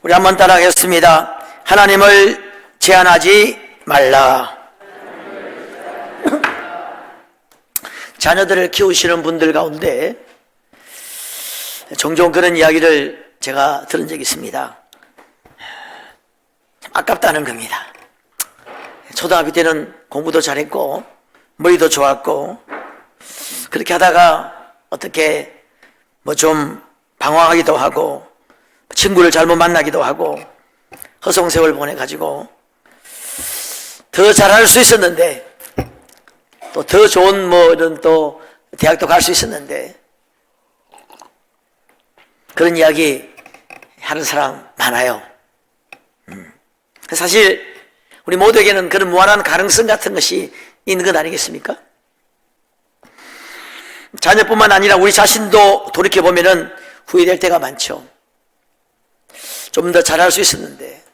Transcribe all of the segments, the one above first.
우리 한번 따라하겠습니다. 하나님을 제한하지 말라. 자녀들을 키우시는 분들 가운데 종종 그런 이야기를 제가 들은 적이 있습니다. 아깝다는 겁니다. 초등학교 때는 공부도 잘했고 머리도 좋았고 그렇게 하다가 어떻게 뭐 좀 방황하기도 하고 친구를 잘못 만나기도 하고 허송세월 보내가지고 더 잘할 수 있었는데 또 더 좋은 뭐 이런 또 대학도 갈 수 있었는데 그런 이야기 하는 사람 많아요. 사실 우리 모두에게는 그런 무한한 가능성 같은 것이 있는 것 아니겠습니까? 자녀뿐만 아니라 우리 자신도 돌이켜보면 후회될 때가 많죠. 좀 더 잘할 수 있었는데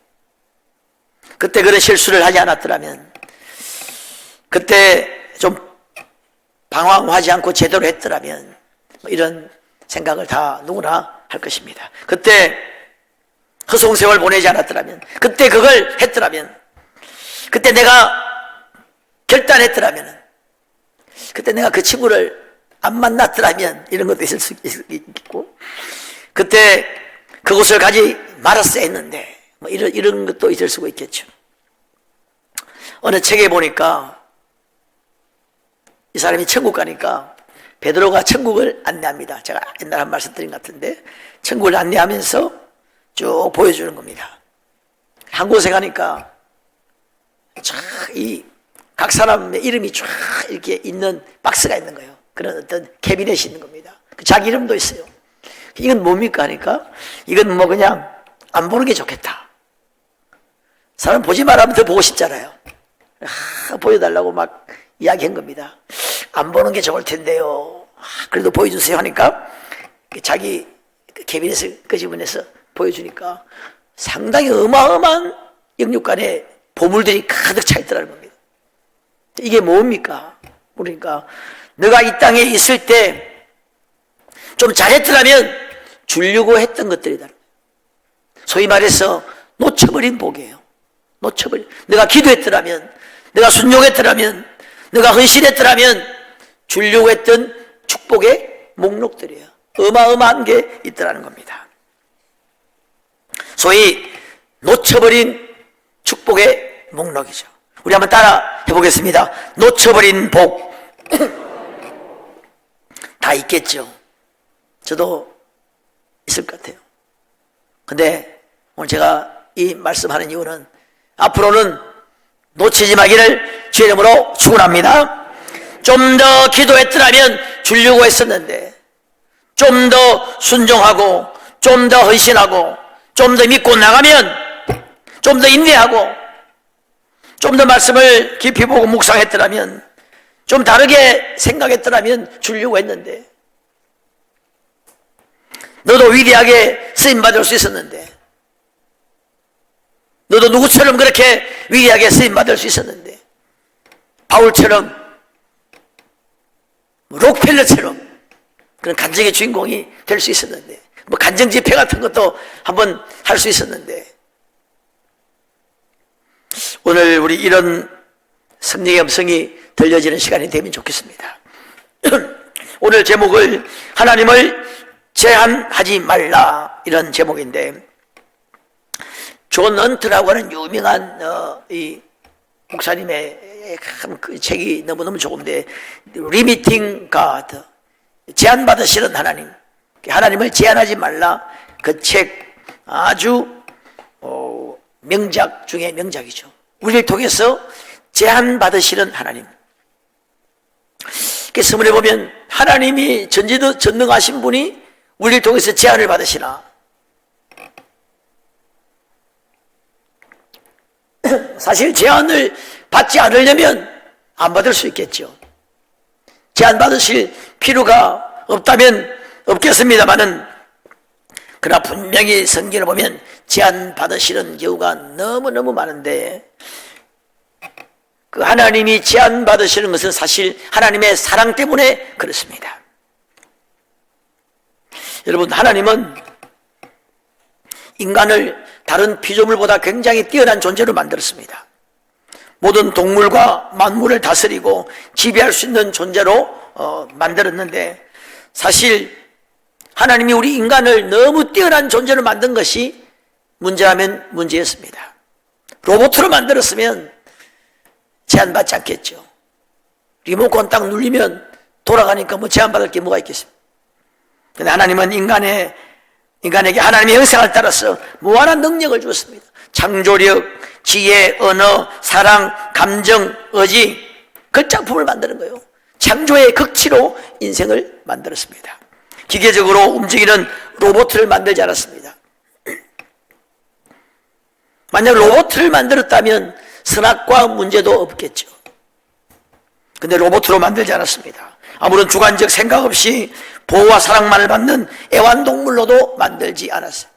그때 그런 실수를 하지 않았더라면, 그때 좀 방황하지 않고 제대로 했더라면 이런 생각을 다 누구나 할 것입니다. 그때 허송세월 보내지 않았더라면, 그때 그걸 했더라면, 그때 내가 결단했더라면, 그때 내가 그 친구를 안 만났더라면 이런 것도 있을 수 있고, 그때 그곳을 가지 말았어야 했는데 뭐 이런 것도 있을 수가 있겠죠. 어느 책에 보니까 이 사람이 천국 가니까 베드로가 천국을 안내합니다. 제가 옛날에 한 말씀 드린 것 같은데 천국을 안내하면서 쭉 보여주는 겁니다. 한 곳에 가니까 각 사람의 이름이 쫙 이렇게 있는 박스가 있는 거예요. 그런 어떤 캐비넷이 있는 겁니다. 자기 이름도 있어요. 이건 뭡니까 하니까 이건 뭐 그냥 안 보는 게 좋겠다. 사람 보지 말라면 더 보고 싶잖아요. 보여달라고 막 이야기한 겁니다. 안 보는 게 좋을 텐데요. 그래도 보여주세요 하니까 자기 캐비넷을 끄집어내서 보여주니까 상당히 어마어마한 영육간에 보물들이 가득 차 있더라는 겁니다. 이게 뭡니까? 그러니까 너가 이 땅에 있을 때 좀 잘했더라면 주려고 했던 것들이다. 소위 말해서 놓쳐버린 복이에요. 놓쳐버린. 내가 기도했더라면, 내가 순종했더라면, 내가 헌신했더라면 주려고 했던 축복의 목록들이에요. 어마어마한 게 있더라는 겁니다. 소위 놓쳐버린 축복의 목록이죠. 우리 한번 따라 해보겠습니다. 놓쳐버린 복. 다 있겠죠. 저도 있을 것 같아요. 근데 오늘 제가 이 말씀하는 이유는 앞으로는 놓치지 마기를 주의 이름으로 축원합니다. 좀 더 기도했더라면 주려고 했었는데, 좀 더 순종하고, 좀 더 헌신하고, 좀 더 믿고 나가면, 좀 더 인내하고, 좀 더 말씀을 깊이 보고 묵상했더라면, 좀 다르게 생각했더라면 주려고 했는데, 너도 위대하게 쓰임받을 수 있었는데, 너도 누구처럼 그렇게 위대하게 쓰임받을 수 있었는데, 바울처럼, 록펠러처럼 그런 간증의 주인공이 될 수 있었는데, 뭐 간증 집회 같은 것도 한번 할 수 있었는데, 오늘 우리 이런 성령의 음성이 들려지는 시간이 되면 좋겠습니다. 오늘 제목을 하나님을 제한하지 말라, 이런 제목인데, 존 헌트라고 하는 유명한 이 목사님의 그 책이 너무너무 좋은데, Limiting God, 제한받으시는 하나님, 하나님을 제한하지 말라, 그 책 아주 명작 중에 명작이죠. 우리를 통해서 제한받으시는 하나님. 성문에 보면 하나님이 전능하신 분이 우리를 통해서 제한을 받으시나, 사실 제한을 받지 않으려면 안 받을 수 있겠죠. 제한 받으실 필요가 없다면 없겠습니다만은, 그러나 분명히 성경을 보면 제한 받으시는 경우가 너무너무 많은데, 그 하나님이 제한 받으시는 것은 사실 하나님의 사랑 때문에 그렇습니다. 여러분, 하나님은 인간을 다른 피조물보다 굉장히 뛰어난 존재로 만들었습니다. 모든 동물과 만물을 다스리고 지배할 수 있는 존재로 만들었는데, 사실 하나님이 우리 인간을 너무 뛰어난 존재로 만든 것이 문제라면 문제였습니다. 로봇으로 만들었으면 제한받지 않겠죠. 리모컨 딱 눌리면 돌아가니까 뭐 제한받을 게 뭐가 있겠습니까? 근데 하나님은 인간에게 하나님의 형상을 따라서 무한한 능력을 주었습니다. 창조력, 지혜, 언어, 사랑, 감정, 의지, 그 작품을 만드는 거예요. 창조의 극치로 인생을 만들었습니다. 기계적으로 움직이는 로봇을 만들지 않았습니다. 만약 로봇을 만들었다면 선악과 문제도 없겠죠. 근데 로봇으로 만들지 않았습니다. 아무런 주관적 생각 없이 보호와 사랑만을 받는 애완동물로도 만들지 않았어요.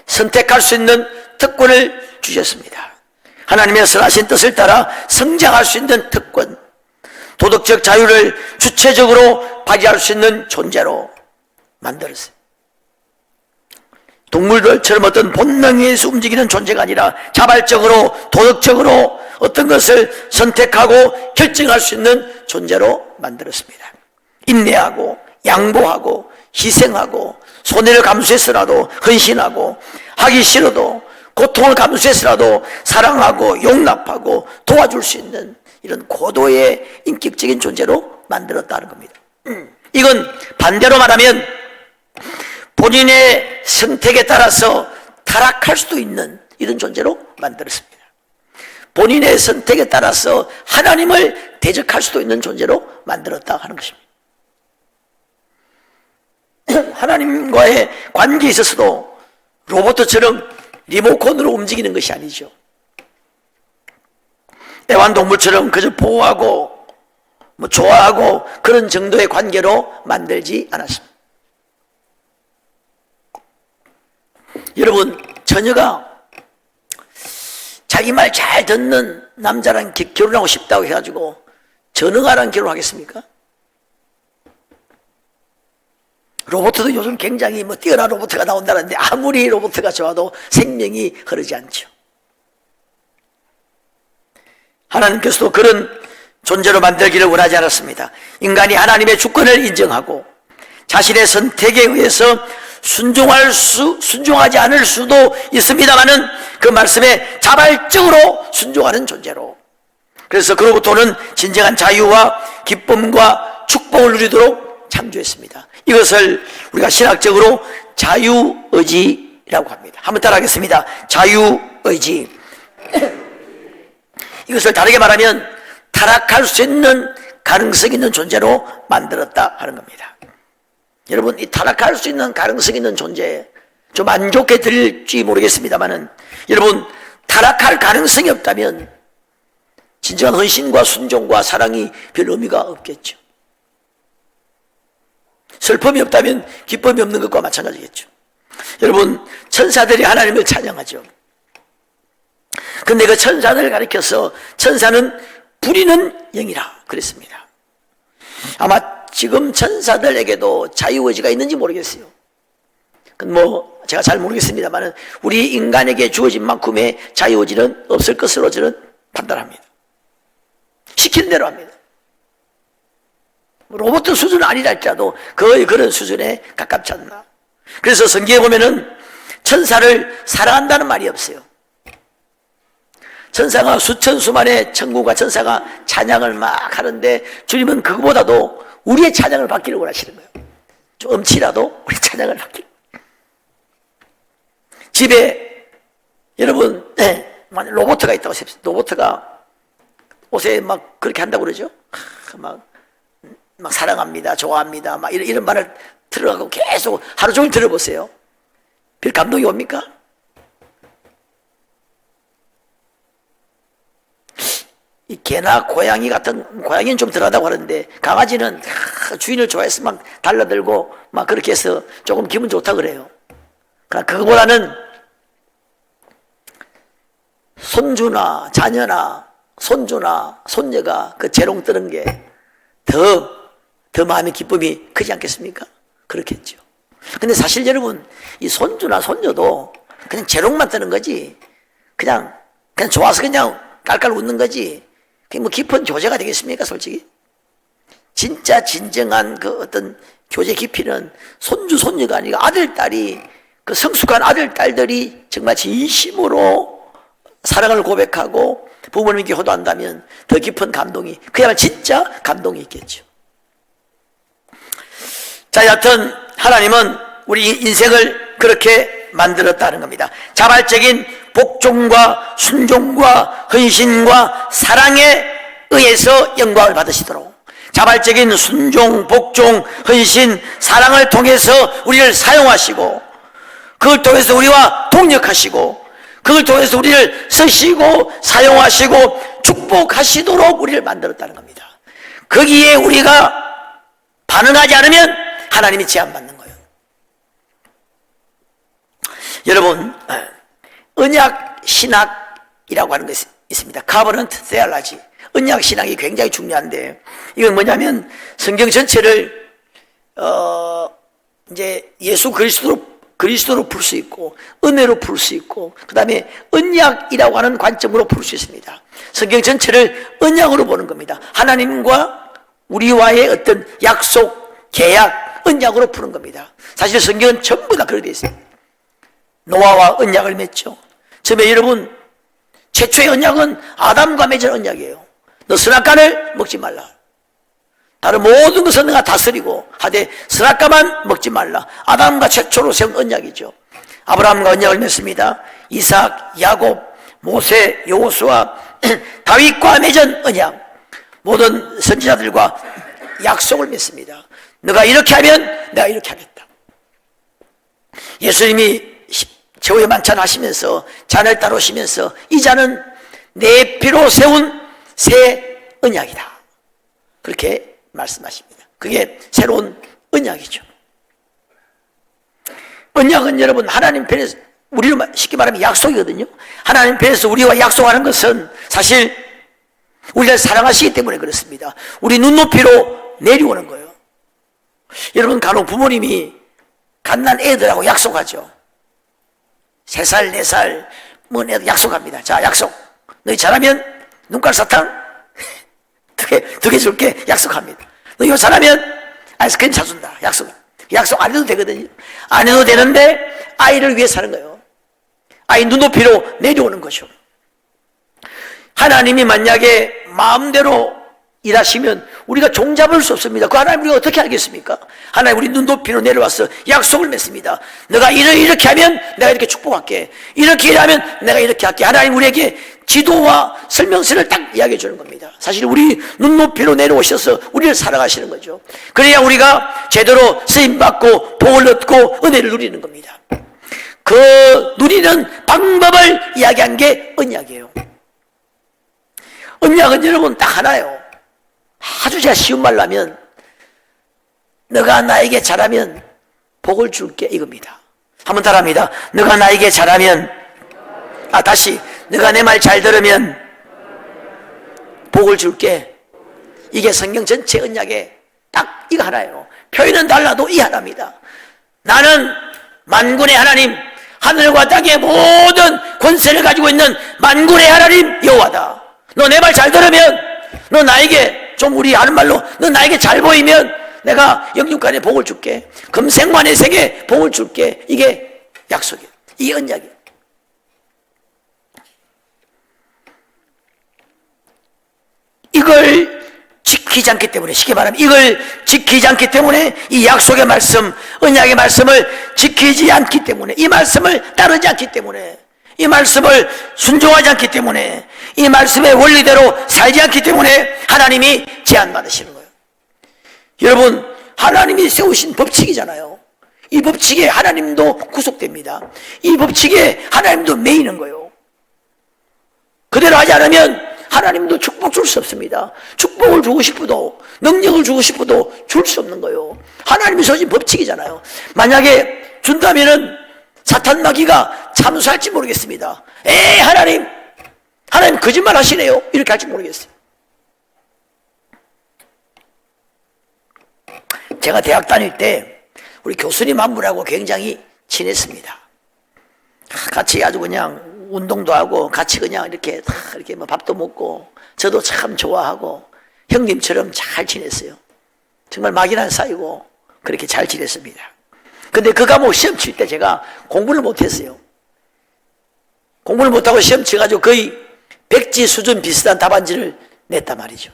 선택할 수 있는 특권을 주셨습니다. 하나님의 선하신 뜻을 따라 성장할 수 있는 특권, 도덕적 자유를 주체적으로 발휘할 수 있는 존재로 만들었어요. 동물들처럼 어떤 본능에 의해서 움직이는 존재가 아니라 자발적으로, 도덕적으로 어떤 것을 선택하고 결정할 수 있는 존재로 만들었습니다. 인내하고 양보하고 희생하고 손해를 감수해서라도 헌신하고 하기 싫어도 고통을 감수해서라도 사랑하고 용납하고 도와줄 수 있는 이런 고도의 인격적인 존재로 만들었다는 겁니다. 이건 반대로 말하면 본인의 선택에 따라서 타락할 수도 있는 이런 존재로 만들었습니다. 본인의 선택에 따라서 하나님을 대적할 수도 있는 존재로 만들었다 하는 것입니다. 하나님과의 관계에 있어서도 로봇처럼 리모컨으로 움직이는 것이 아니죠. 애완동물처럼 그저 보호하고 좋아하고 그런 정도의 관계로 만들지 않았습니다. 여러분, 처녀가 자기 말 잘 듣는 남자랑 결혼하고 싶다고 해가지고 전능아랑 결혼하겠습니까? 로봇도 요즘 굉장히 뛰어난 로봇가 나온다는데 아무리 로봇가 좋아도 생명이 흐르지 않죠. 하나님께서도 그런 존재로 만들기를 원하지 않았습니다. 인간이 하나님의 주권을 인정하고 자신의 선택에 의해서 순종하지 않을 수도 있습니다만은 그 말씀에 자발적으로 순종하는 존재로, 그래서 그로부터는 진정한 자유와 기쁨과 축복을 누리도록 창조했습니다. 이것을 우리가 신학적으로 자유의지라고 합니다. 한번 따라하겠습니다. 자유의지. 이것을 다르게 말하면 타락할 수 있는 가능성 있는 존재로 만들었다 하는 겁니다. 여러분, 이 타락할 수 있는 가능성 있는 존재, 좀 안 좋게 들릴지 모르겠습니다만은, 여러분, 타락할 가능성이 없다면 진정한 헌신과 순종과 사랑이 별 의미가 없겠죠. 슬픔이 없다면 기쁨이 없는 것과 마찬가지겠죠. 여러분, 천사들이 하나님을 찬양하죠. 근데 그 천사들을 가리켜서 천사는 부리는 영이라 그랬습니다. 아마 지금 천사들에게도 자유의지가 있는지 모르겠어요. 제가 잘 모르겠습니다만 우리 인간에게 주어진 만큼의 자유의지는 없을 것으로 저는 판단합니다. 시키는 대로 합니다. 로봇 수준은 아니라 할지라도 거의 그런 수준에 가깝지 않나. 그래서 성경에 보면은 천사를 사랑한다는 말이 없어요. 천사가 수천 수만의 천군과 천사가 찬양을 막 하는데 주님은 그거보다도 우리의 찬양을 받기를 원하시는 거예요. 좀 음치라도 우리 찬양을 받기를. 집에 여러분 로봇가 있다고 하십시오. 로봇가 옷에 막 그렇게 한다고 그러죠. 막 사랑합니다, 좋아합니다, 막 이런 말을 들어가고 계속 하루 종일 들어보세요. 별 감동이 옵니까? 이 개나 고양이 같은, 고양이는 좀 덜하다고 하는데 강아지는 주인을 좋아해서 막 달라들고 막 그렇게 해서 조금 기분 좋다 그래요. 그러나 그거보다는 손주나 자녀나 손주나 손녀가 그 재롱 뜨는 게 더 마음의 기쁨이 크지 않겠습니까? 그렇겠죠. 근데 사실 여러분, 이 손주나 손녀도 그냥 재롱만 뜨는 거지. 그냥 좋아서 그냥 깔깔 웃는 거지. 그게 뭐 깊은 교제가 되겠습니까, 솔직히? 진짜 진정한 그 어떤 교제 깊이는 손주, 손녀가 아니라 아들, 딸이, 그 성숙한 아들, 딸들이 정말 진심으로 사랑을 고백하고 부모님께 효도한다면 더 깊은 감동이, 그야말로 진짜 감동이 있겠죠. 자, 여하튼 하나님은 우리 인생을 그렇게 만들었다는 겁니다. 자발적인 복종과 순종과 헌신과 사랑에 의해서 영광을 받으시도록, 자발적인 순종, 복종, 헌신, 사랑을 통해서 우리를 사용하시고, 그걸 통해서 우리와 동역하시고, 그걸 통해서 우리를 쓰시고 사용하시고 축복하시도록 우리를 만들었다는 겁니다. 거기에 우리가 반응하지 않으면 하나님이 제한받는 거예요. 여러분, 언약 신학이라고 하는 것이 있습니다. Covenant Theology. 언약 신학이 굉장히 중요한데, 이건 뭐냐면 성경 전체를 이제 예수 그리스도로 풀 수 있고, 은혜로 풀 수 있고, 그 다음에 언약이라고 하는 관점으로 풀 수 있습니다. 성경 전체를 언약으로 보는 겁니다. 하나님과 우리와의 어떤 약속, 계약, 언약으로 푸는 겁니다. 사실 성경은 전부 다 그렇게 되어 있어요. 노아와 언약을 맺죠. 처음에 여러분, 최초의 언약은 아담과 맺은 언약이에요. 너 선악과를 먹지 말라. 다른 모든 것은 내가 다스리고 하되 선악과만 먹지 말라. 아담과 최초로 세운 언약이죠. 아브라함과 언약을 맺습니다. 이삭, 야곱, 모세, 여호수아, 다윗과 맺은 언약, 모든 선지자들과 약속을 맺습니다. 너가 이렇게 하면 내가 이렇게 하겠다. 예수님이 제후의 만찬 하시면서 잔을 따르시면서 이 잔은 내 피로 세운 새 언약이다, 그렇게 말씀하십니다. 그게 새로운 언약이죠. 언약은 여러분 하나님 편에서, 우리로 쉽게 말하면 약속이거든요. 하나님 편에서 우리와 약속하는 것은 사실 우리를 사랑하시기 때문에 그렇습니다. 우리 눈높이로 내려오는 거예요. 여러분, 간혹 부모님이 갓난 애들하고 약속하죠. 3살, 4살 먹은 애들 약속합니다. 자, 약속. 너희 잘하면 눈깔 사탕 두 개 줄게. 약속합니다. 너 이거 잘하면 아이스크림 사준다. 약속 안 해도 되거든요. 안 해도 되는데 아이를 위해 사는 거예요. 아이 눈높이로 내려오는 거죠. 하나님이 만약에 마음대로 일하시면 우리가 종잡을 수 없습니다. 그 하나님 우리가 어떻게 알겠습니까? 하나님 우리 눈높이로 내려와서 약속을 맺습니다. 너가 이렇게 하면 내가 이렇게 축복할게. 이렇게 일하면 내가 이렇게 할게. 하나님 우리에게 지도와 설명서를 딱 이야기해 주는 겁니다. 사실 우리 눈높이로 내려오셔서 우리를 사랑하시는 거죠. 그래야 우리가 제대로 쓰임받고 복을 얻고 은혜를 누리는 겁니다. 그 누리는 방법을 이야기한 게 언약이에요. 언약은 여러분 딱 하나예요. 아주 제가 쉬운 말로 하면 너가 나에게 잘하면 복을 줄게, 이겁니다. 한번 따라합니다. 너가 나에게 잘하면, 다시 너가 내 말 잘 들으면 복을 줄게. 이게 성경 전체 언약의 딱 이거 하나예요. 표현은 달라도 이 하나입니다. 나는 만군의 하나님, 하늘과 땅의 모든 권세를 가지고 있는 만군의 하나님 여호와다. 너 내 말 잘 들으면, 너 나에게, 좀 우리 하는 말로, 너 나에게 잘 보이면 내가 영육간에 복을 줄게. 금생만의 세계 복을 줄게. 이게 약속이에요. 이게 언약이에요. 이걸 지키지 않기 때문에, 쉽게 말하면 이걸 지키지 않기 때문에, 이 약속의 말씀, 언약의 말씀을 지키지 않기 때문에, 이 말씀을 따르지 않기 때문에, 이 말씀을 순종하지 않기 때문에, 이 말씀의 원리대로 살지 않기 때문에 하나님이 제한받으시는 거예요. 여러분, 하나님이 세우신 법칙이잖아요. 이 법칙에 하나님도 구속됩니다. 이 법칙에 하나님도 매이는 거예요. 그대로 하지 않으면 하나님도 축복 줄 수 없습니다. 축복을 주고 싶어도, 능력을 주고 싶어도 줄 수 없는 거예요. 하나님이 세우신 법칙이잖아요. 만약에 준다면은 사탄 마귀가 참수할지 모르겠습니다. 하나님 거짓말 하시네요. 이렇게 할지 모르겠어요. 제가 대학 다닐 때 우리 교수님 한 분하고 굉장히 친했습니다. 같이 아주 그냥 운동도 하고 같이 그냥 이렇게 뭐 밥도 먹고 저도 참 좋아하고 형님처럼 잘 지냈어요. 정말 막연한 사이고 그렇게 잘 지냈습니다. 근데 그 과목 시험 칠 때 제가 공부를 못했어요. 공부를 못하고 시험 쳐가지고 거의 백지 수준 비슷한 답안지를 냈단 말이죠.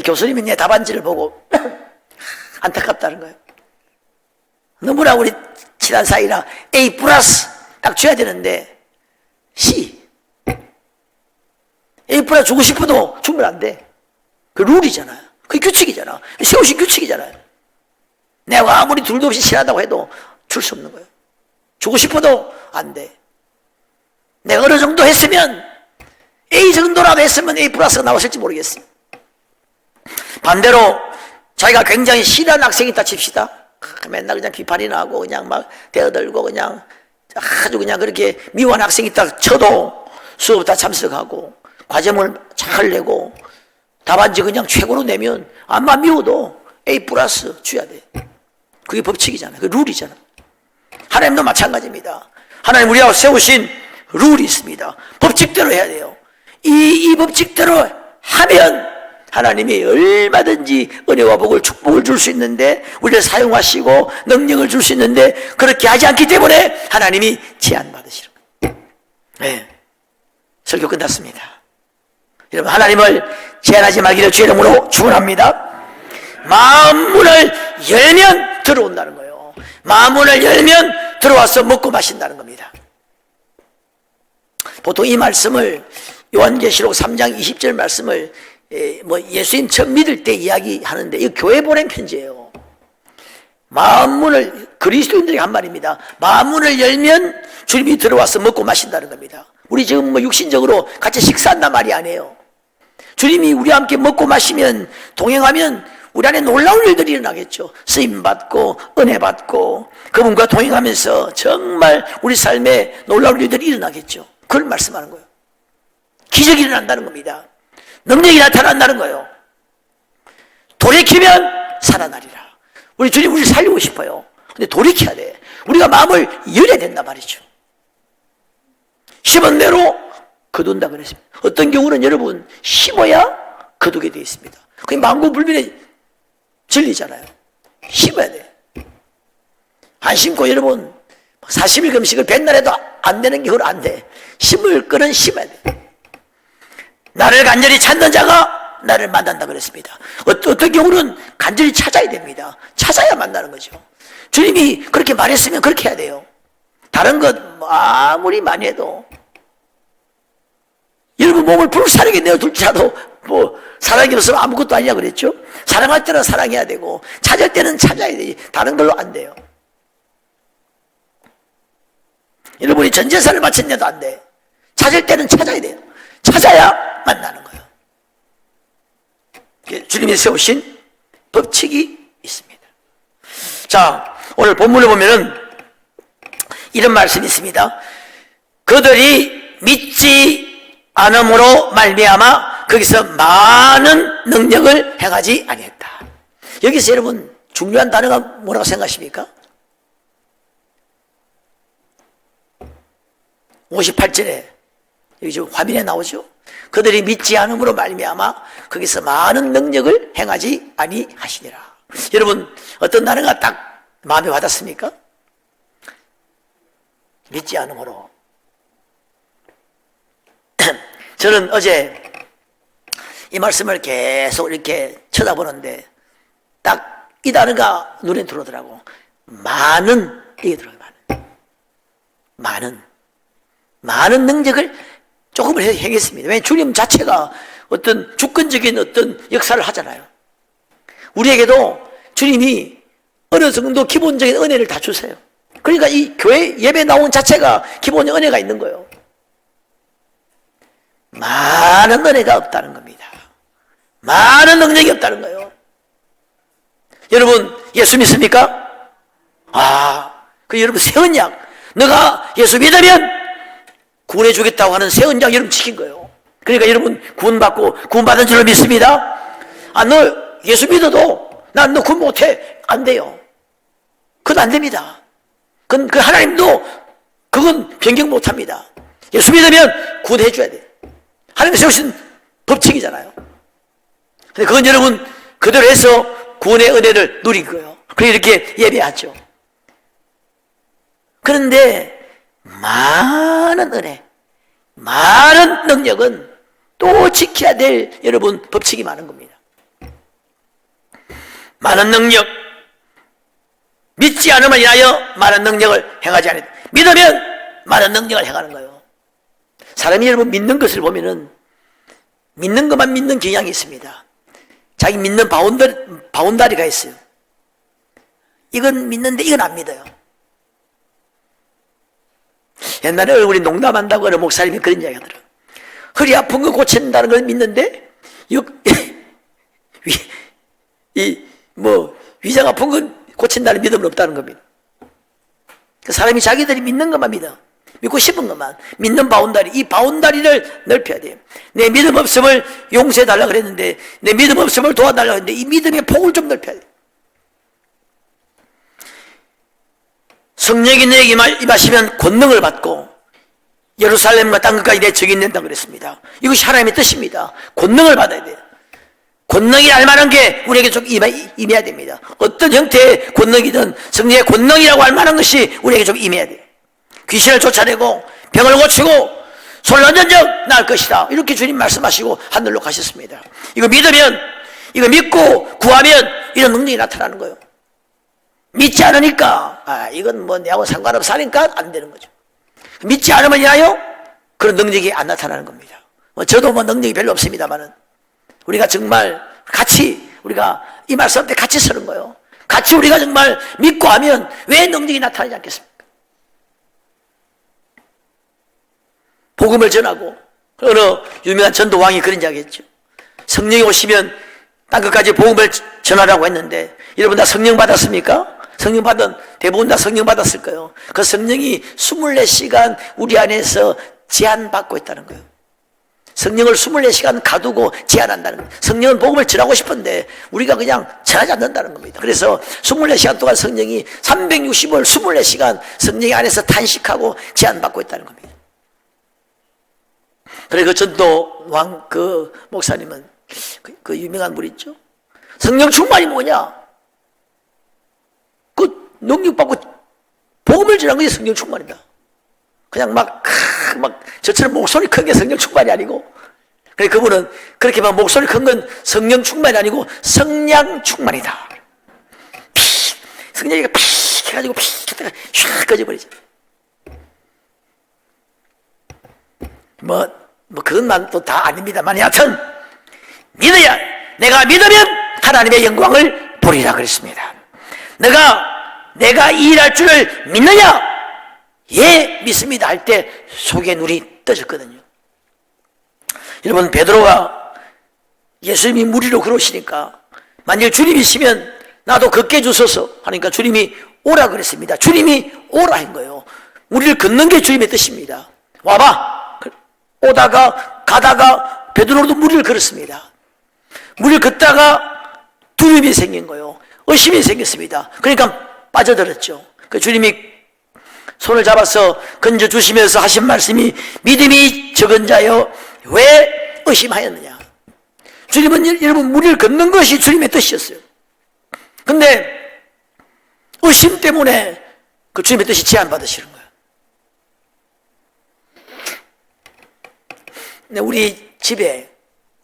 교수님이 내 답안지를 보고 안타깝다는 거예요. 너무나 우리 친한 사이라 A 플러스 딱 줘야 되는데 C A 플러스 주고 싶어도 주면 안 돼. 그 룰이잖아요. 그게 규칙이잖아. 세우신 규칙이잖아요. 내가 아무리 둘도 없이 친하다고 해도 줄 수 없는 거예요. 주고 싶어도 안 돼. 내가 어느 정도 했으면 A 정도라도 했으면 A 플러스가 나왔을지 모르겠어요. 반대로 자기가 굉장히 싫어하는 학생이 있다 칩시다. 맨날 그냥 비판이나 하고 그냥 막 대어들고 그냥 아주 그냥 그렇게 미워하는 학생이 있다 쳐도 수업 다 참석하고 과제물 잘 내고 답안지 그냥 최고로 내면 아마 미워도 A 플러스 줘야 돼. 그게 법칙이잖아요. 그 룰이잖아. 하나님도 마찬가지입니다. 하나님 우리하고 세우신 룰이 있습니다. 법칙대로 해야 돼요. 이 법칙대로 하면 하나님이 얼마든지 은혜와 복을 축복을 줄 수 있는데 우리를 사용하시고 능력을 줄 수 있는데 그렇게 하지 않기 때문에 하나님이 제한받으시는 거예요. 네. 설교 끝났습니다. 여러분 하나님을 제한하지 말기를 주의 이름으로 축원합니다. 마음문을 열면 들어온다는 거예요. 마음문을 열면 들어와서 먹고 마신다는 겁니다. 보통 이 말씀을 요한계시록 3장 20절 말씀을 예수님 처음 믿을 때 이야기하는데 이 교회 보낸 편지예요. 마음문을 그리스도인들에게 한 말입니다. 마음문을 열면 주님이 들어와서 먹고 마신다는 겁니다. 우리 지금 육신적으로 같이 식사한단 말이 아니에요. 주님이 우리와 함께 먹고 마시면 동행하면 우리 안에 놀라운 일들이 일어나겠죠. 쓰임받고 은혜받고 그분과 동행하면서 정말 우리 삶에 놀라운 일들이 일어나겠죠. 그걸 말씀하는 거예요. 기적이 일어난다는 겁니다. 능력이 나타난다는 거예요. 돌이키면 살아나리라. 우리 주님 우리를 살리고 싶어요. 근데 돌이켜야 돼. 우리가 마음을 열어야 된단 말이죠. 심은 대로 거둔다 그랬습니다. 어떤 경우는 여러분 심어야 거두게 되어 있습니다. 그게 만고불변의 진리잖아요. 심어야 돼. 안 심고 여러분 40일 금식을 백날 해도 안 되는 게 그걸 안 돼. 심을 거는 심어야 돼. 나를 간절히 찾는 자가 나를 만난다 그랬습니다. 어떤 경우는 간절히 찾아야 됩니다. 찾아야 만나는 거죠. 주님이 그렇게 말했으면 그렇게 해야 돼요. 다른 것 아무리 많이 해도 여러분 몸을 불사르게 내어둘지라도 사랑이 없으면 아무것도 아니냐 그랬죠. 사랑할 때는 사랑해야 되고 찾을 때는 찾아야 되지 다른 걸로 안 돼요. 여러분이 전 재산을 바쳤냐도 안 돼. 찾을 때는 찾아야 돼요. 찾아야 만나는 거예요. 주님이 세우신 법칙이 있습니다. 자, 오늘 본문을 보면은 이런 말씀이 있습니다. 그들이 믿지 않음으로 말미암아 거기서 많은 능력을 행하지 아니했다. 여기서 여러분 중요한 단어가 뭐라고 생각하십니까? 58절에 여기 지금 화면에 나오죠. 그들이 믿지 않음으로 말미암아 거기서 많은 능력을 행하지 아니하시니라. 여러분 어떤 단어가 딱 마음에 와닿습니까? 믿지 않음으로. 저는 어제 이 말씀을 계속 이렇게 쳐다보는데 딱 이 단어가 눈에 들어오더라고. 많은 이게 들어요. 많은 능력을 조금은 행했습니다. 왜냐하면 주님 자체가 어떤 주권적인 어떤 역사를 하잖아요. 우리에게도 주님이 어느 정도 기본적인 은혜를 다 주세요. 그러니까 이 교회 예배 나온 자체가 기본적 은혜가 있는 거예요. 많은 은혜가 없다는 겁니다. 많은 능력이 없다는 거예요. 여러분 예수 믿습니까? 여러분 새 언약 너가 예수 믿으면 구원해 주겠다고 하는 새 언약 여러분 지킨 거예요. 그러니까 여러분 구원받은 줄로 믿습니다. 너 예수 믿어도 난 너 구원 못해 안 돼요. 그건 안 됩니다. 그 하나님도 그건 변경 못합니다. 예수 믿으면 구원해 줘야 돼. 하나님이 세우신 법칙이잖아요. 근데 그건 여러분 그대로 해서 구원의 은혜를 누린 거예요. 그래서 이렇게 예배하죠. 그런데 많은 은혜, 많은 능력은 또 지켜야 될 여러분 법칙이 많은 겁니다. 많은 능력, 믿지 않으면 인하여 많은 능력을 행하지 않는다. 믿으면 많은 능력을 행하는 거예요. 사람이 여러분 믿는 것을 보면은 믿는 것만 믿는 경향이 있습니다. 자기 믿는 바운다리가 있어요. 이건 믿는데 이건 안 믿어요. 옛날에 얼굴이 농담한다고 하는 목사님이 그런 이야기 하더라고요. 허리 아픈 거 고친다는 걸 믿는데 위장 아픈 건 고친다는 믿음은 없다는 겁니다. 그 사람이 자기들이 믿는 것만 믿어. 믿고 싶은 것만. 믿는 바운다리. 이 바운다리를 넓혀야 돼요. 내 믿음 없음을 용서해달라고 그랬는데, 내 믿음 없음을 도와달라고 했는데, 이 믿음의 폭을 좀 넓혀야 돼요. 성령이 너에게 임하시면 권능을 받고 예루살렘과 땅끝까지 내 적이 된다고 그랬습니다. 이것이 하나님의 뜻입니다. 권능을 받아야 돼요. 권능이 알만한 게 우리에게 좀 임해야 됩니다. 어떤 형태의 권능이든 성령의 권능이라고 알만한 것이 우리에게 좀 임해야 돼요. 귀신을 쫓아내고 병을 고치고 손을 얹은 적 나을 것이다. 이렇게 주님 말씀하시고 하늘로 가셨습니다. 이거 믿으면, 이거 믿고 구하면 이런 능력이 나타나는 거예요. 믿지 않으니까 이건 뭐 내하고 상관없어 하니까 안 되는 거죠. 믿지 않으면 인하여 그런 능력이 안 나타나는 겁니다. 저도 뭐 능력이 별로 없습니다만은 우리가 정말 같이 우리가 이 말씀 때 같이 서는 거예요. 같이 우리가 정말 믿고 하면 왜 능력이 나타나지 않겠습니까? 복음을 전하고 어느 유명한 전도왕이 그런 이야기 했죠. 성령이 오시면 땅끝까지 복음을 전하라고 했는데 여러분 다 성령 받았습니까? 성령 받은 대부분 다 성령 받았을 거예요. 그 성령이 24시간 우리 안에서 제한받고 있다는 거예요. 성령을 24시간 가두고 제한한다는 거예요. 성령은 복음을 전하고 싶은데 우리가 그냥 전하지 않는다는 겁니다. 그래서 24시간 동안 성령이 365일 24시간 성령이 안에서 탄식하고 제한받고 있다는 겁니다. 그래 그 전도왕 그 목사님은 그 유명한 분 있죠. 성령 충만이 뭐냐? 그 능력받고 복음을 전한 것이 성령 충만이다. 그냥 막 저처럼 목소리 큰 게 성령 충만이 아니고, 그래 그분은 그렇게 막 목소리 큰 건 성령 충만이 아니고 성량 충만이다. 성령이가 픽 해가지고 픽 했다가 샥 꺼져버리죠. 그것만 또 다 아닙니다만 여하튼 믿어야, 내가 믿으면 하나님의 영광을 보리라 그랬습니다. 내가 이 일할 줄을 믿느냐? 예, 믿습니다 할 때 속에 눈이 떠졌거든요. 여러분 베드로가 예수님이 무리로 걸어오시니까 만일 주님이시면 나도 걷게 주소서 하니까 주님이 오라 그랬습니다. 주님이 오라 한 거예요. 무리를 걷는 게 주님의 뜻입니다. 와봐. 오다가 가다가 베드로도 무리를 걸었습니다. 무리를 걷다가 두려움이 생긴 거예요. 의심이 생겼습니다. 그러니까 빠져들었죠. 그 주님이 손을 잡아서 건져주시면서 하신 말씀이 믿음이 적은 자여 왜 의심하였느냐. 주님은 여러분 무리를 걷는 것이 주님의 뜻이었어요. 근데 의심 때문에 그 주님의 뜻이 제한받으시는 거예요. 근데 우리 집에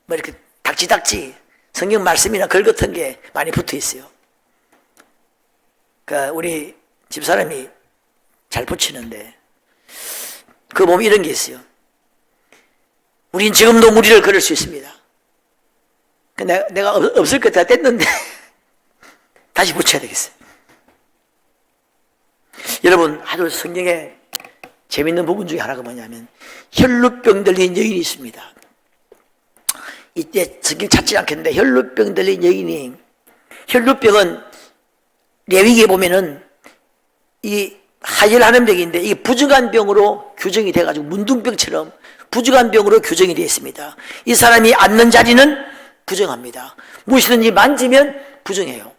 뭐 이렇게 닥지닥지 성경 말씀이나 글 같은 게 많이 붙어 있어요. 그러니까 우리 집사람이 잘 붙이는데 그 보면 이런 게 있어요. 우린 지금도 무리를 걸을 수 있습니다. 내가 없을 것 같아 뗐는데 다시 붙여야 되겠어요. 여러분 아주 성경에 재밌는 부분 중에 하나가 뭐냐면 혈루병 들린 여인이 있습니다. 이때 성경 찾지 않겠는데 혈루병 들린 여인이, 혈루병은 레위기에 보면은 이 하혈하는 병인데 이게 부정한 병으로 규정이 돼가지고 문둥병처럼 부정한 병으로 규정이 되어 있습니다. 이 사람이 앉는 자리는 부정합니다. 무엇이든지 만지면 부정해요.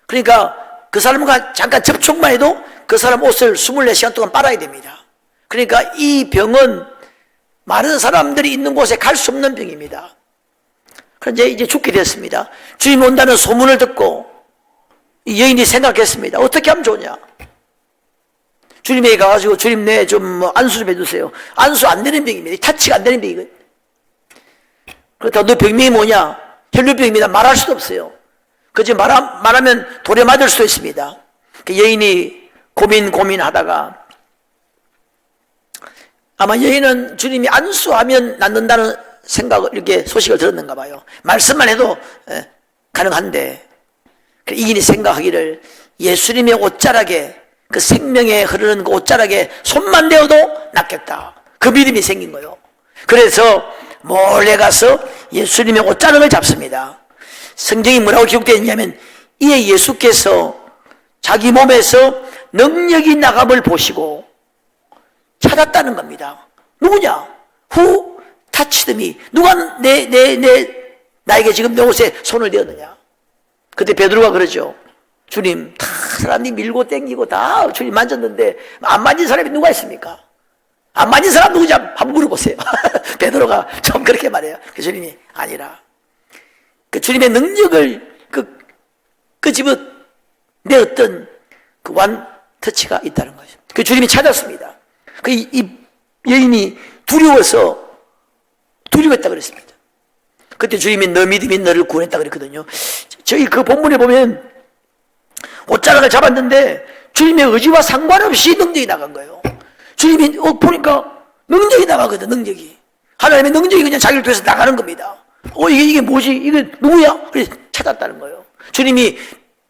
그러니까 그 사람과 잠깐 접촉만 해도 그 사람 옷을 24시간 동안 빨아야 됩니다. 그러니까 이 병은 많은 사람들이 있는 곳에 갈 수 없는 병입니다. 그런데 이제 죽게 됐습니다. 주님 온다는 소문을 듣고 이 여인이 생각했습니다. 어떻게 하면 좋냐? 주님에게 가가지고 주님 내 좀 안수 좀 해주세요. 안수 안 되는 병입니다. 타치가 안 되는 병이거든. 그렇다고 너 병명이 뭐냐? 혈류병입니다. 말할 수도 없어요. 그저 말하면 돌에 맞을 수도 있습니다. 그 여인이 고민하다가 아마 여인은 주님이 안수하면 낫는다는 생각을 이렇게 소식을 들었는가 봐요. 말씀만 해도 가능한데 이인이 생각하기를 예수님의 옷자락에 그 생명에 흐르는 그 옷자락에 손만 대어도 낫겠다. 그 믿음이 생긴 거예요. 그래서 몰래 가서 예수님의 옷자락을 잡습니다. 성경이 뭐라고 기록되어 있냐면 이에 예수께서 자기 몸에서 능력이 나감을 보시고 찾았다는 겁니다. 누구냐? Who touched me? 누가 나에게 지금 내 옷에 손을 대었느냐? 그때 베드로가 그러죠. 주님, 다 사람이 밀고 땡기고 다 주님 만졌는데 안 만진 사람이 누가 있습니까? 안 만진 사람 누구지? 한번 물어보세요. 베드로가 좀 그렇게 말해요. 그 주님이 아니라 그 주님의 능력을 끄집어 내었던 그 완 터치가 있다는 거죠. 그 주님이 찾았습니다. 이 여인이 두려웠다 그랬습니다. 그때 주님이 너 믿음이 너를 구원했다 그랬거든요. 저희 그 본문에 보면 옷자락을 잡았는데 주님의 의지와 상관없이 능력이 나간 거예요. 주님이 보니까 능력이 나가거든. 능력이 하나님의 능력이 그냥 자기를 통해서 나가는 겁니다. 이게 뭐지? 이게 누구야? 그래서 찾았다는 거예요. 주님이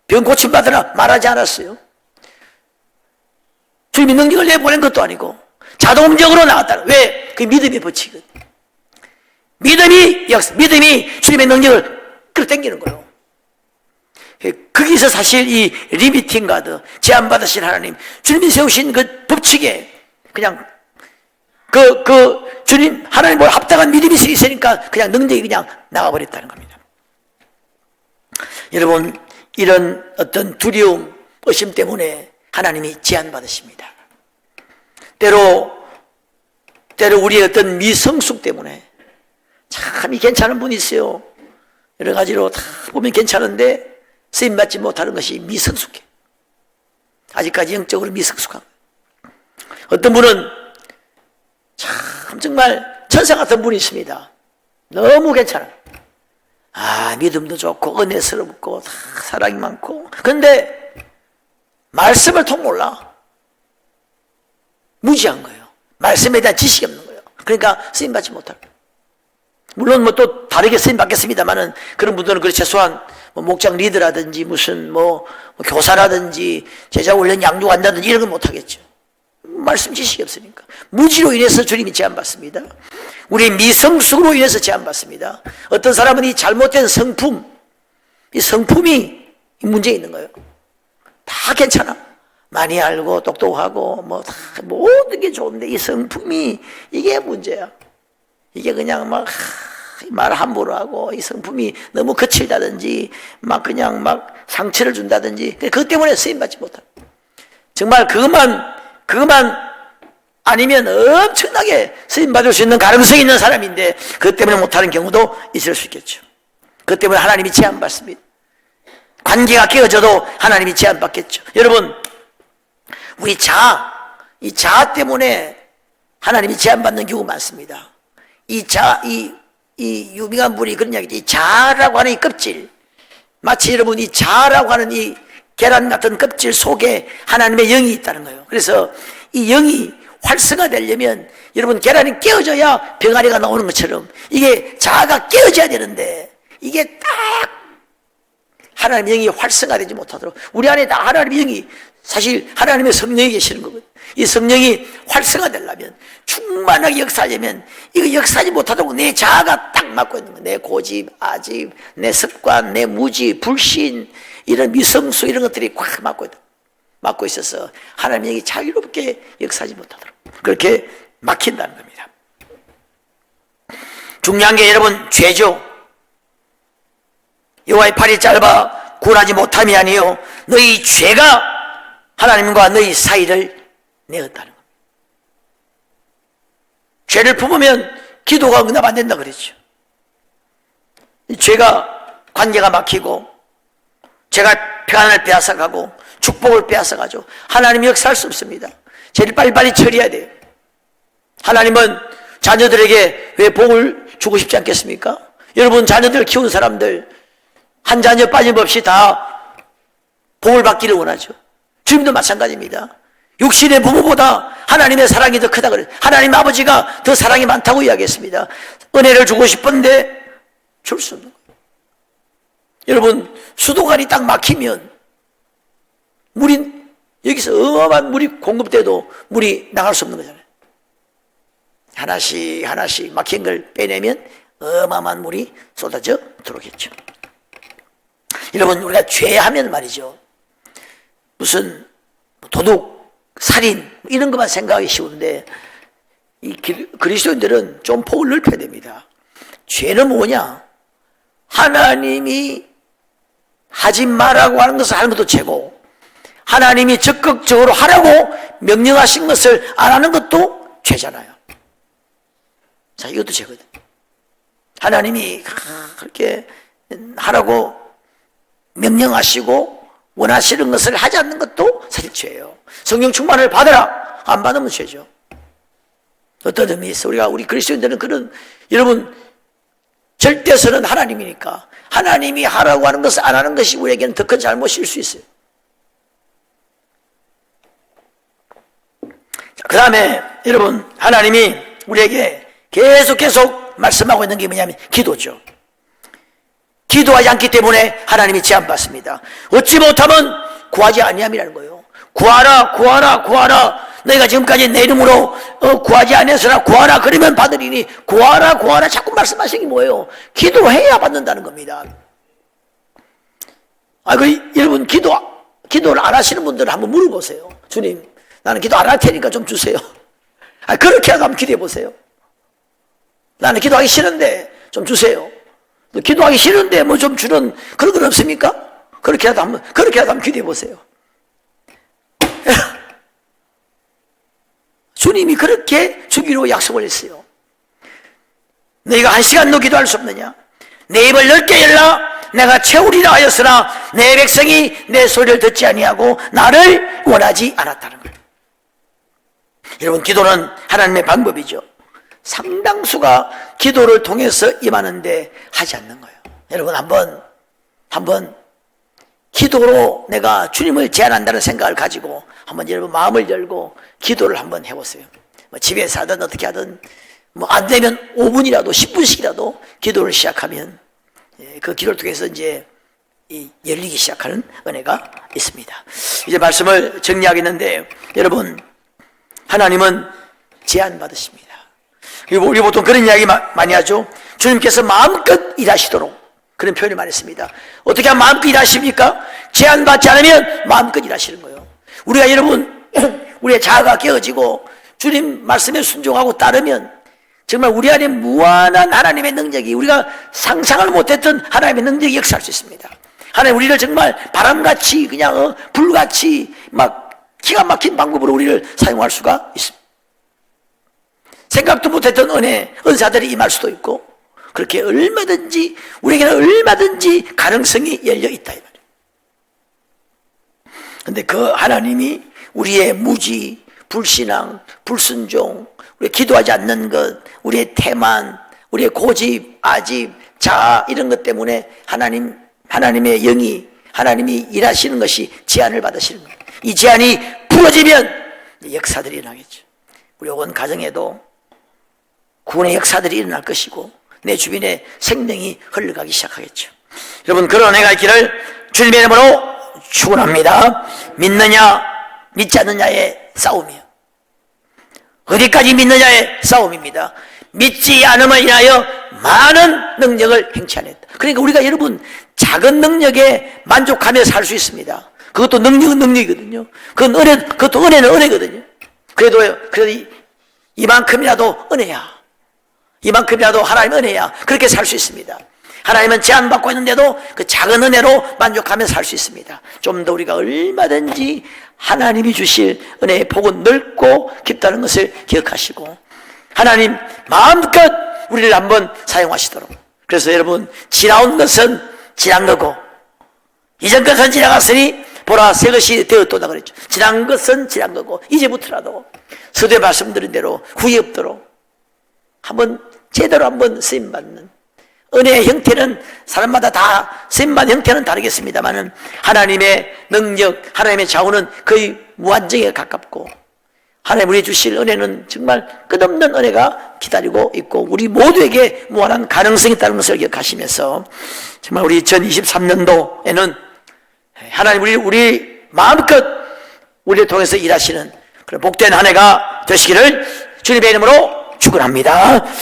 병 고침 받으라 말하지 않았어요. 주님이 능력을 내보낸 것도 아니고 자동적으로 나왔다는 거예요. 왜? 그 믿음이 버치거든. 믿음이 주님의 능력을 끌어당기는 거예요. 거기서 사실 이 리미팅 가드, 제한받으신 하나님, 주님이 세우신 그 법칙에 그냥 주님, 하나님과 합당한 믿음이 있으니까 그냥 능력이 그냥 나가버렸다는 겁니다. 여러분, 이런 어떤 두려움, 의심 때문에 하나님이 제한받으십니다. 때로 우리의 어떤 미성숙 때문에 참 괜찮은 분이 있어요. 여러 가지로 다 보면 괜찮은데 쓰임받지 못하는 것이 미성숙해. 아직까지 영적으로 미성숙한 거예요. 어떤 분은 참 정말 천사 같은 분이 있습니다. 너무 괜찮아요. 믿음도 좋고 은혜스럽고 다 사랑이 많고, 그런데 말씀을 통 몰라. 무지한 거예요. 말씀에 대한 지식이 없는 거예요. 그러니까 쓰임받지 못하는 거예요. 물론 또 다르게 쓰임받겠습니다만은 그런 분들은 최소한 목장 리더라든지 무슨 교사라든지 제자 훈련 양육한다든지 이런 건 못하겠죠. 말씀 지식이 없으니까. 무지로 인해서 주님이 제한받습니다. 우리 미성숙으로 인해서 제한받습니다. 어떤 사람은 이 잘못된 성품, 이 성품이 문제 있는 거예요. 다 괜찮아. 많이 알고 똑똑하고 다 모든 게 좋은데 이 성품이 이게 문제야. 이게 그냥 말 함부로 하고 이 성품이 너무 거칠다든지 그냥 상처를 준다든지 그것 때문에 쓰임받지 못하고, 정말 그것만 아니면 엄청나게 쓰임받을 수 있는 가능성이 있는 사람인데 그것 때문에 못하는 경우도 있을 수 있겠죠. 그것 때문에 하나님이 제한받습니다. 관계가 깨어져도 하나님이 제한받겠죠. 여러분, 우리 이 자아 때문에 하나님이 제한받는 경우가 많습니다. 이 유명한 분이 그런 이야기죠. 이 자아라고 하는 이 껍질, 마치 여러분 이 자아라고 하는 이 계란 같은 껍질 속에 하나님의 영이 있다는 거예요. 그래서 이 영이 활성화되려면 여러분 계란이 깨어져야 병아리가 나오는 것처럼 이게 자아가 깨어져야 되는데 이게 딱 하나님의 영이 활성화되지 못하도록 우리 안에 다 하나님의 영이, 사실 하나님의 성령이 계시는 거거든요. 이 성령이 활성화되려면, 충만하게 역사하려면 이거 역사하지 못하도록 내 자아가 딱 막고 있는 거예요. 내 고집, 아집, 내 습관, 내 무지, 불신, 이런 미성수 이런 것들이 꽉 막고 있어서 하나님의 영이 자유롭게 역사하지 못하도록 그렇게 막힌다는 겁니다. 중요한 게 여러분 죄죠. 여호와의 팔이 짧아 구원하지 못함이 아니요 너희 죄가 하나님과 너희 사이를 내었다는 겁니다. 죄를 품으면 기도가 응답 안 된다 그랬죠. 죄가 관계가 막히고 죄가 평안을 빼앗아가고 축복을 빼앗아가죠. 하나님이 역사할 수 없습니다. 죄를 빨리빨리 처리해야 돼요. 하나님은 자녀들에게 왜 복을 주고 싶지 않겠습니까? 여러분 자녀들 키우는 사람들 한 자녀 빠짐없이 다 복을 받기를 원하죠. 주님도 마찬가지입니다. 육신의 부모보다 하나님의 사랑이 더 크다 그래요. 하나님 아버지가 더 사랑이 많다고 이야기했습니다. 은혜를 주고 싶은데 줄 수 없는 거예요. 여러분 수도관이 딱 막히면 물이 여기서 어마어마한 물이 공급돼도 물이 나갈 수 없는 거잖아요. 하나씩 하나씩 막힌 걸 빼내면 어마어마한 물이 쏟아져 들어오겠죠. 여러분 우리가 죄하면 말이죠, 무슨 도둑, 살인 이런 것만 생각하기 쉬운데 이 그리스도인들은 좀 폭을 넓혀야 됩니다. 죄는 뭐냐? 하나님이 하지 말라고 하는 것을 하는 것도 죄고, 하나님이 적극적으로 하라고 명령하신 것을 안 하는 것도 죄잖아요. 자, 이것도 죄거든. 하나님이 그렇게 하라고 명령하시고 원하시는 것을 하지 않는 것도 사실 죄예요. 성령 충만을 받아라, 안 받으면 죄죠. 어떤 의미에서 우리 그리스도인들은 그런, 여러분 절대선은 하나님이니까 하나님이 하라고 하는 것을 안 하는 것이 우리에게는 더 큰 잘못일 수 있어요. 그 다음에 여러분 하나님이 우리에게 계속 말씀하고 있는 게 뭐냐면 기도죠. 기도하지 않기 때문에 하나님이 제한받습니다. 얻지 못하면 구하지 아니함이라는 거예요. 구하라. 너희가 지금까지 내 이름으로 구하지 아니하서라 구하라 그러면 받으리니, 구하라 자꾸 말씀하시는 게 뭐예요? 기도해야 받는다는 겁니다. 여러분 기도를 안 하시는 분들은 한번 물어보세요. 주님, 나는 기도 안 할 테니까 좀 주세요. 그렇게 하고 한번 기도해 보세요. 나는 기도하기 싫은데 좀 주세요. 기도하기 싫은데 뭐 좀 주는 그런 건 없습니까? 그렇게 하다 한번 기도해 보세요. 주님이 그렇게 주기로 약속을 했어요. 너희가 1시간도 기도할 수 없느냐? 내 입을 넓게 열라 내가 채우리라 하였으나 내 백성이 내 소리를 듣지 아니하고 나를 원하지 않았다는 거예요. 여러분 기도는 하나님의 방법이죠. 상당수가 기도를 통해서 임하는데 하지 않는 거예요. 여러분 한번 기도로 내가 주님을 제안한다는 생각을 가지고 한번 여러분 마음을 열고 기도를 한번 해보세요. 집에서 하든 어떻게 하든 안 되면 5분이라도 10분씩이라도 기도를 시작하면 그 기도를 통해서 이제 열리기 시작하는 은혜가 있습니다. 이제 말씀을 정리하겠는데, 여러분 하나님은 제한 받으십니다. 그리고 우리 보통 그런 이야기 많이 하죠. 주님께서 마음껏 일하시도록, 그런 표현을 많이 했습니다. 어떻게 하면 마음껏 일하십니까? 제한받지 않으면 마음껏 일하시는 거예요. 우리가 여러분 우리의 자아가 깨어지고 주님 말씀에 순종하고 따르면 정말 우리 안에 무한한 하나님의 능력이, 우리가 상상을 못했던 하나님의 능력이 역사할 수 있습니다. 하나님 우리를 정말 바람같이 그냥 불같이 막 기가 막힌 방법으로 우리를 사용할 수가 있습니다. 생각도 못했던 은사들이 임할 수도 있고, 그렇게 얼마든지 우리에게는 얼마든지 가능성이 열려 있다 이 말이에요. 그런데 그 하나님이 우리의 무지, 불신앙, 불순종, 우리 기도하지 않는 것, 우리의 태만, 우리의 고집, 아집, 자아 이런 것 때문에 하나님의 영이, 하나님이 일하시는 것이 제한을 받으시는 거예요. 이 제한이 풀어지면 역사들이 일어나겠죠. 우리 온 가정에도 구원의 역사들이 일어날 것이고 내 주변에 생명이 흘러가기 시작하겠죠. 여러분 그런 은혜가 있기를 주님의 이름으로 축원합니다. 믿느냐 믿지 않느냐의 싸움이요, 어디까지 믿느냐의 싸움입니다. 믿지 않음을 인하여 많은 능력을 행치하였다. 그러니까 우리가 여러분 작은 능력에 만족하며 살 수 있습니다. 그것도 능력은 능력이거든요. 그것도 은혜는 은혜거든요. 그래도 이만큼이라도 은혜야, 이만큼이라도 하나님 은혜야, 그렇게 살 수 있습니다. 하나님은 제한받고 있는데도 그 작은 은혜로 만족하며 살 수 있습니다. 좀 더 우리가 얼마든지 하나님이 주실 은혜의 폭은 넓고 깊다는 것을 기억하시고 하나님 마음껏 우리를 한번 사용하시도록. 그래서 여러분, 지나온 것은 지난 거고 이전 것은 지나갔으니 보라 새 것이 되었도다 그랬죠. 지난 것은 지난 거고 이제부터라도 서두에 말씀드린 대로 후회 없도록 한번 제대로 한번 쓰임받는 은혜의 형태는 사람마다 다 쓰임받는 형태는 다르겠습니다만 하나님의 능력, 하나님의 자원은 거의 무한정에 가깝고 하나님 우리 주실 은혜는 정말 끝없는 은혜가 기다리고 있고 우리 모두에게 무한한 가능성이 있다는 것을 기억하시면서 정말 우리 2023년도에는 하나님 우리 마음껏 우리를 통해서 일하시는 그런 복된 한 해가 되시기를 주님의 이름으로 축원합니다.